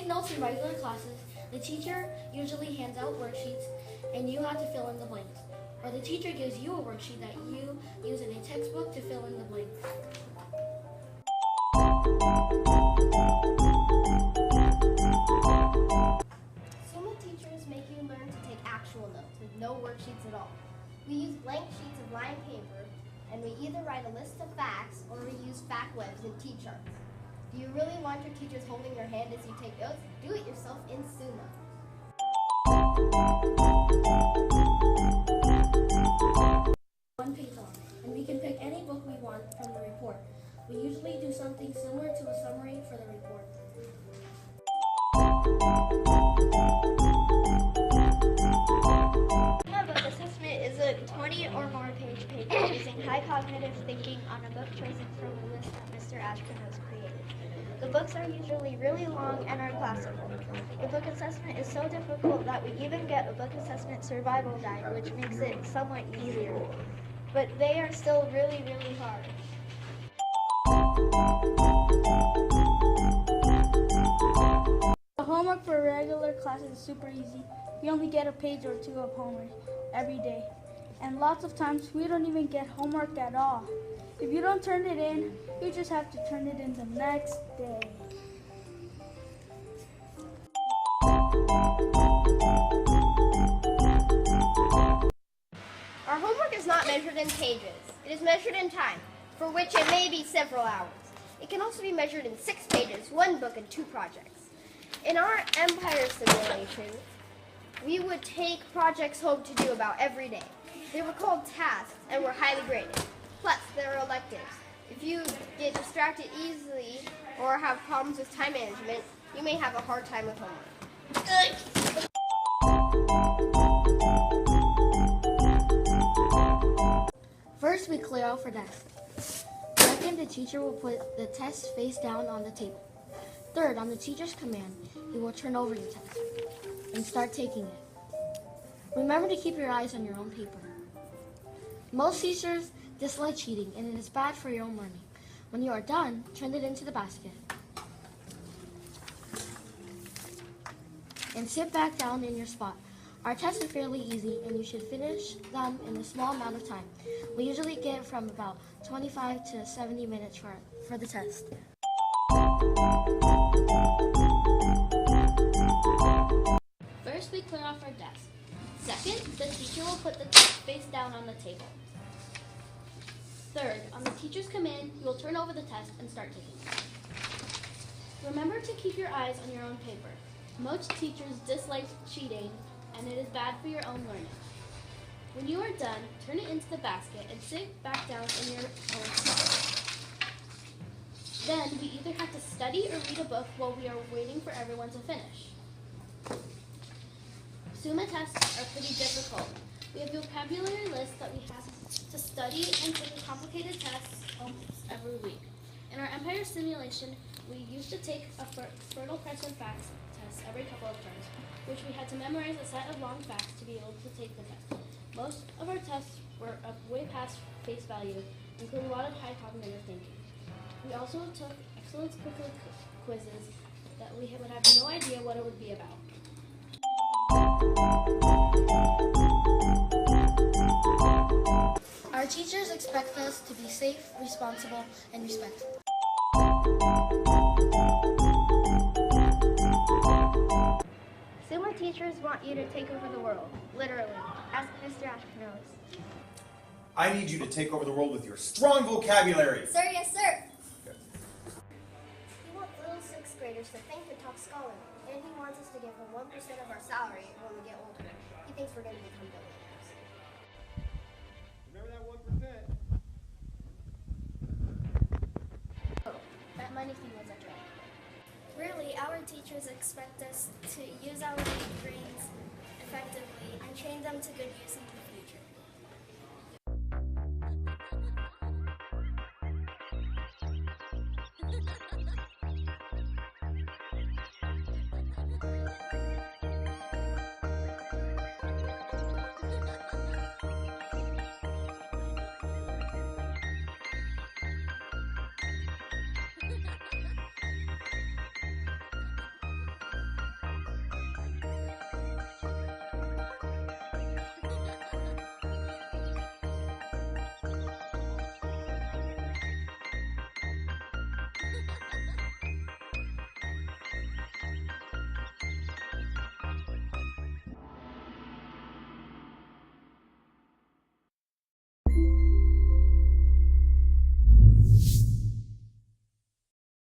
taking notes in regular classes, the teacher usually hands out worksheets and you have to fill in the blanks. Or the teacher gives you a worksheet that you use in a textbook to fill in the blanks. Summa teachers make you learn to take actual notes with no worksheets at all. We use blank sheets of lined paper, and we either write a list of facts or we use fact webs and T-charts. Do you really want your teachers holding your hand as you take notes? Do it yourself in Summa. One page long, and we can pick any book we want from the report. We usually do something similar to a summary for the report. Summa book assessment is a 20 or more page paper using high cognitive thinking on a book chosen from a list that Mr. Ashton has created. The books are usually really long and are classical. The book assessment is so difficult that we even get a book assessment survival guide, which makes it somewhat easier. But they are still really, really hard. The homework for regular classes is super easy. We only get a page or two of homework every day. And lots of times we don't even get homework at all. If you don't turn it in, you just have to turn it in the next day. Our homework is not measured in pages. It is measured in time, for which it may be several hours. It can also be measured in 6 pages, 1 book, and 2 projects. In our Empire simulation, we would take projects home to do about every day. They were called tasks and were highly graded. Plus, there are electives. If you get distracted easily or have problems with time management, you may have a hard time with homework. First, we clear out for desk. Second, the teacher will put the test face down on the table. Third, on the teacher's command, he will turn over the test and start taking it. Remember to keep your eyes on your own paper. Most teachers dislike cheating, and it is bad for your own learning. When you are done, turn it into the basket and sit back down in your spot. Our tests are fairly easy, and you should finish them in a small amount of time. We usually get from about 25 to 70 minutes for the test. First, we clear off our desk. Second, the teacher will put the test face down on the table. Third, on the teacher's command, you will turn over the test and start taking it. Remember to keep your eyes on your own paper. Most teachers dislike cheating, and it is bad for your own learning. When you are done, turn it into the basket and sit back down in your own spot. Then, we either have to study or read a book while we are waiting for everyone to finish. Summa tests are pretty difficult. We have vocabulary lists that we have to study and take complicated tests almost every week. In our Empire simulation, we used to take a fertile present facts test every couple of terms, which we had to memorize a set of long facts to be able to take the test. Most of our tests were way past face value, including a lot of high cognitive thinking. We also took excellence quizzes that we would have no idea what it would be about. Our teachers expect us to be safe, responsible, and respectful. Summa teachers want you to take over the world, literally. Ask Mr. Ashton knows. I need you to take over the world with your strong vocabulary. Sir, yes, sir. He wants little 6th graders to think and talk scholarly, and he wants us to give him 1% of our salary when we get older. He thinks we're going to become billionaires. Remember that 1%? Oh, that money thing was a joke. Really, our teachers expect us to use our brains effectively and train them to good use in the future.